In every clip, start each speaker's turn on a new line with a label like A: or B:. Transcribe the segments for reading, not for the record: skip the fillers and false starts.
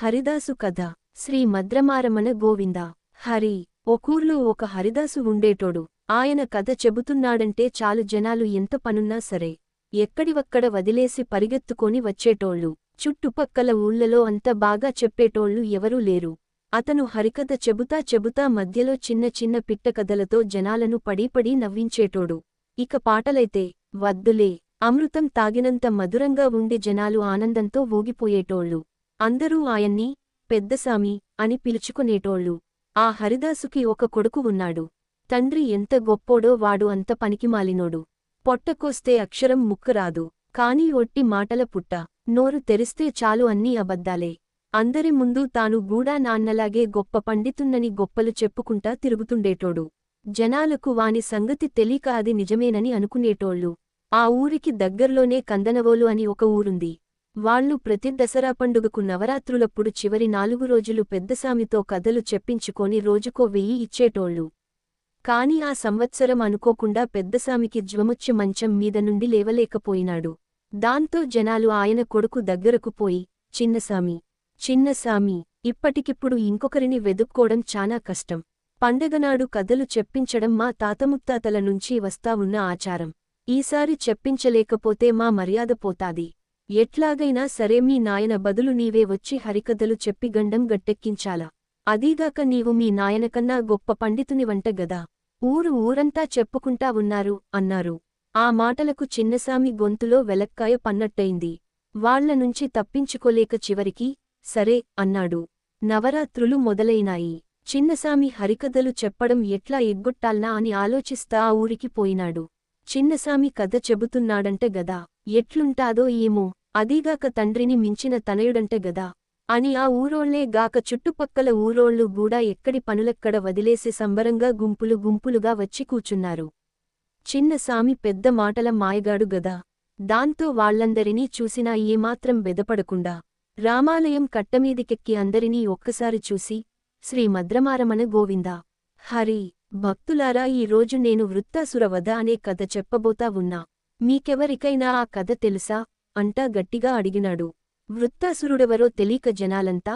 A: హరిదాసు కథ. శ్రీ మద్రమారమణ గోవింద. హరి. ఒకూర్లో ఒక హరిదాసు ఉండేటోడు. ఆయన కథ చెబుతున్నాడంటే చాలు జనాలు ఎంత పనున్నా సరే ఎక్కడివక్కడ వదిలేసి పరిగెత్తుకొని వచ్చేటోళ్ళు. చుట్టుపక్కల ఊళ్ళలో అంత బాగా చెప్పేటోళ్ళు ఎవరూ లేరు. అతను హరికథ చెబుతా మధ్యలో చిన్న చిన్న పిట్టకథలతో జనాలను పడీపడీ నవ్వించేటోడు. ఇక పాటలైతే వద్దులే, అమృతం తాగినంత మధురంగా ఉండి జనాలు ఆనందంతో ఊగిపోయేటోళ్ళు. అందరూ ఆయన్ని పెద్దసామి అని పిలుచుకునేటోళ్ళు. ఆ హరిదాసుకి ఒక కొడుకు ఉన్నాడు. తండ్రి ఎంత గొప్పోడో వాడు అంత పనికిమాలినోడు. పొట్టకొస్తే అక్షరం ముక్కరాదు, కాని ఒట్టి మాటల పుట్ట. నోరు తెరిస్తే చాలు అన్నీ అబద్దాలే. అందరి ముందు తాను గూడా నాన్నలాగే గొప్ప పండితున్నని గొప్పలు చెప్పుకుంటా తిరుగుతుండేటోడు. జనాలకు వాని సంగతి తెలీక అది నిజమేనని అనుకునేటోళ్ళు. ఆ ఊరికి దగ్గర్లోనే కందనవోలు అని ఒక ఊరుంది. వాళ్లు ప్రతి దసరా పండుగకు నవరాత్రులప్పుడు చివరి 4 రోజులు పెద్దసామితో కథలు చెప్పించుకొని రోజుకో 1000 ఇచ్చేటోళ్ళు. కాని ఆ సంవత్సరం అనుకోకుండా పెద్దసామికి జ్వరమొచ్చి మంచం మీద నుండి లేవలేకపోయినాడు. దాంతో జనాలు ఆయన కొడుకు దగ్గరకు పోయి, చిన్నసామి, ఇప్పటికిప్పుడు ఇంకొకరిని వెదుక్కోవడం చానా కష్టం. పండగనాడు కథలు చెప్పించడం మా తాతముత్తాతల నుంచి వస్తా ఉన్న ఆచారం. ఈసారి చెప్పించలేకపోతే మా మర్యాద పోతాది. ఎట్లాగైనా సరే మీ నాయన బదులు నీవే వచ్చి హరికథలు చెప్పి గండం గట్టెక్కించాలా. అదీగాక నీవు మీ నాయనకన్నా గొప్ప పండితునివంట గదా. ఊరంతా చెప్పుకుంటా ఉన్నారు అన్నారు. ఆ మాటలకు చిన్నసామి గొంతులో వెలక్కాయ పన్నట్టయింది. వాళ్లనుంచి తప్పించుకోలేక చివరికి సరే అన్నాడు. నవరాత్రులు మొదలైనాయి. చిన్నసామి హరికథలు చెప్పడం ఎట్లా ఎగ్గొట్టాల్నా అని ఆలోచిస్తా ఆ ఊరికి పోయినాడు. చిన్నసామి కథ చెబుతున్నాడంట గదా, ఎట్లుంటాదో ఏమో, అదీగాక తండ్రిని మించిన తనయుడంట గదా అని ఆ ఊరోళ్లే గాక చుట్టుపక్కల ఊరోళ్ళు గూడా ఎక్కడి పనులెక్కడ వదిలేసి సంబరంగా గుంపులుగా వచ్చి కూచున్నారు. చిన్నసామి పెద్ద మాటల మాయగాడు గదా. దాంతో వాళ్లందరినీ చూసినా ఏమాత్రం బెదపడకుండా రామాలయం కట్టమీదికెక్కి అందరినీ ఒక్కసారి చూసి, శ్రీ మద్రమారమణ గోవిందా. హరి. భక్తులారా, ఈరోజు నేను వృత్తాసుర వధ అనే కథ చెప్పబోతా ఉన్నా. మీకెవరికైనా ఆ కథ తెలుసా అంటా గట్టిగా అడిగినాడు. వృత్తాసురుడెవరో తెలీక జనాలంతా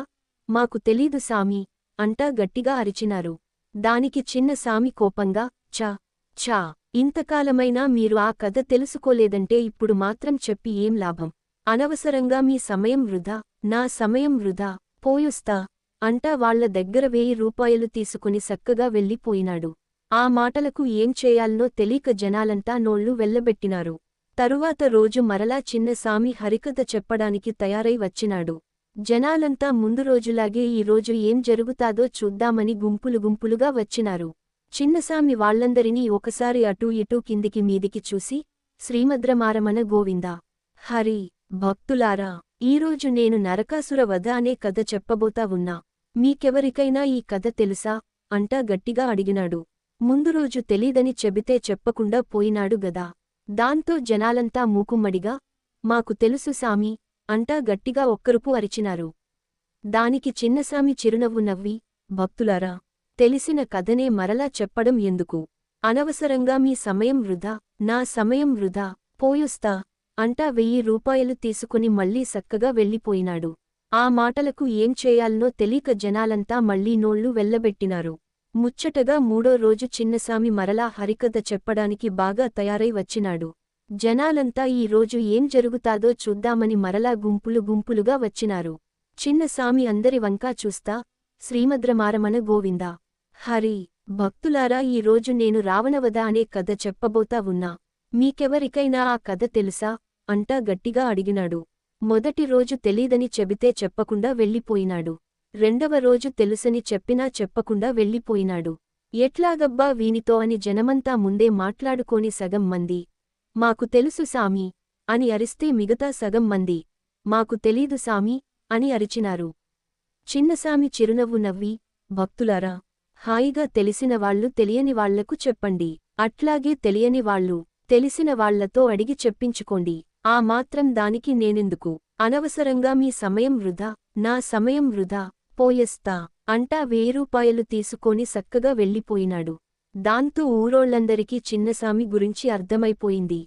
A: మాకు తెలీదు సామీ అంటా గట్టిగా అరిచినారు. దానికి చిన్నసామి కోపంగా ఛా, ఇంతకాలమైనా మీరు ఆ కథ తెలుసుకోలేదంటే ఇప్పుడు మాత్రం చెప్పి ఏం లాభం. అనవసరంగా మీ సమయం వృధా, నా సమయం వృధా, పోయొస్తా అంటా వాళ్ల దగ్గర 1000 రూపాయలు తీసుకుని సక్కగా వెళ్ళిపోయినాడు. ఆ మాటలకు ఏం చేయాలనో తెలీక జనాలంతా నోళ్లు వెళ్లబెట్టినారు. తరువాత రోజు మరలా చిన్నసామి హరికథ చెప్పడానికి తయారై వచ్చినాడు. జనాలంతా ముందు రోజులాగే ఈ రోజు ఏం జరుగుతాదో చూద్దామని గుంపులుగా వచ్చినారు. చిన్నసామి వాళ్లందరినీ ఒకసారి అటూ ఇటూ కిందికి మీదికి చూసి, శ్రీమద్రమారమణ గోవిందా. హరి. భక్తులారా, ఈరోజు నేను నరకాసుర వధ అనే కథ చెప్పబోతా ఉన్నా. మీకెవరికైనా ఈ కథ తెలుసా అంటా గట్టిగా అడిగినాడు. ముందు రోజు తెలీదని చెబితే చెప్పకుండా పోయినాడు గదా. దాంతో జనాలంతా మూకుమ్మడిగా మాకు తెలుసు సామీ అంటా గట్టిగా ఒక్కరుపు అరిచినారు. దానికి చిన్నసామి చిరునవ్వు నవ్వి, భక్తులారా, తెలిసిన కథనే మరలా చెప్పడం ఎందుకు. అనవసరంగా మీ సమయం వృధా, నా సమయం వృధా, పోయొస్తా అంటా 1000 రూపాయలు తీసుకుని మళ్లీ సక్కగా వెళ్ళిపోయినాడు. ఆ మాటలకు ఏం చేయాలనో తెలీక జనాలంతా మళ్లీ నోళ్లు వెళ్లబెట్టినారు. ముచ్చటగా 3వ రోజు చిన్నసామి మరలా హరికథ చెప్పడానికి బాగా తయారై వచ్చినాడు. జనాలంతా ఈ రోజు ఏం జరుగుతాదో చూద్దామని మరలా గుంపులుగా వచ్చినారు. చిన్నసామి అందరి వంకా చూస్తా, శ్రీమద్రమారమణ గోవిందా. హరి. భక్తులారా, ఈ రోజు నేను రావణవధ అనే కథ చెప్పబోతా ఉన్నా. మీకెవరికైనా ఆ కథ తెలుసా అంటా గట్టిగా అడిగినాడు. మొదటి రోజు తెలీదని చెబితే చెప్పకుండా వెళ్ళిపోయినాడు. రెండవ రోజు తెలుసని చెప్పినా చెప్పకుండా వెళ్ళిపోయినాడు. ఎట్లాగబ్బా వీనితో అని జనమంతా ముందే మాట్లాడుకోని సగం మంది మాకు తెలుసు సామీ అని అరిస్తే మిగతా సగం మంది మాకు తెలీదు సామీ అని అరిచినారు. చిన్నసామి చిరునవ్వు నవ్వి, భక్తులారా, హాయిగా తెలిసిన వాళ్లు తెలియని వాళ్లకు చెప్పండి. అట్లాగే తెలియని వాళ్లు తెలిసిన వాళ్లతో అడిగి చెప్పించుకోండి. ఆ మాత్రం దానికి నేనెందుకు. అనవసరంగా మీ సమయం వృధా, నా సమయం వృధా, పోయొస్తా అంటా 1000 రూపాయలు తీసుకొని సక్కగా వెళ్ళిపోయినాడు. దాంతో ఊరోళ్లందరికీ చిన్నసామి గురించి అర్థమైపోయింది.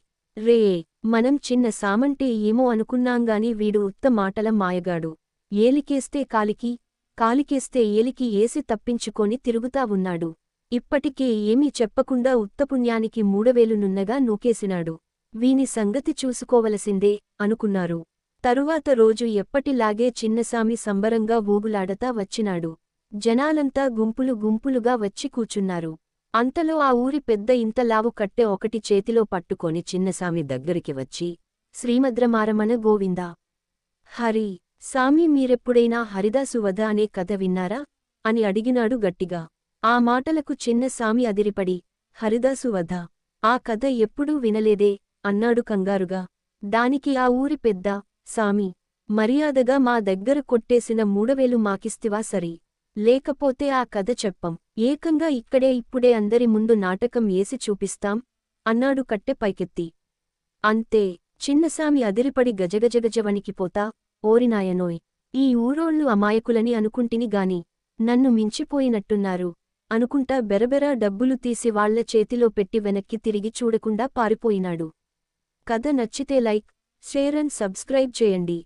A: మనం చిన్న సామంటే ఏమో అనుకున్నాంగాని వీడు ఉత్త మాటల మాయగాడు. ఏలికేస్తే కాలికి, కాలికేస్తే ఏలికి ఏసి తప్పించుకొని తిరుగుతా ఉన్నాడు. ఇప్పటికే ఏమీ చెప్పకుండా ఉత్తపుణ్యానికి 3000 నున్నగా నూకేసినాడు. వీని సంగతి చూసుకోవలసిందే అనుకున్నారు. తరువాత రోజు ఎప్పటిలాగే చిన్నసామి సంబరంగా ఊగులాడతా వచ్చినాడు. జనాలంతా గుంపులు గుంపులుగా వచ్చి కూచున్నారు. అంతలో ఆ ఊరి పెద్ద ఇంతలావు కట్టె ఒకటి చేతిలో పట్టుకొని చిన్నసామి దగ్గరికి వచ్చి, శ్రీమద్రమారమణ గోవిందా హరి, సామి మీరెప్పుడైనా హరిదాసు వధ అనే కథ విన్నారా అని అడిగినాడు గట్టిగా. ఆ మాటలకు చిన్నసామి అదిరిపడి, హరిదాసు వధ, ఆ కథ ఎప్పుడూ వినలేదే అన్నాడు కంగారుగా. దానికి ఆ ఊరి పెద్ద, సామి, మర్యాదగా మా దగ్గర కొట్టేసిన 3000 మాకిస్తివా సరి, లేకపోతే ఆ కథ చెప్పం, ఏకంగా ఇక్కడే ఇప్పుడే అందరి ముందు నాటకం ఏసి చూపిస్తాం అన్నాడు కట్టె పైకెత్తి. అంతే, చిన్నసామి అదిరిపడి గజగజగజవణికిపోతా, ఓరినాయనోయ్, ఈ ఊరోళ్ళు అమాయకులని అనుకుంటిని గాని నన్ను మించిపోయినట్టున్నారు అనుకుంటా బెరబెరా డబ్బులు తీసి వాళ్ల చేతిలో పెట్టి వెనక్కి తిరిగి చూడకుండా పారిపోయినాడు. కథ నచ్చితే లైక్, షేర్ అండ్ సబ్స్క్రైబ్ చేయండి.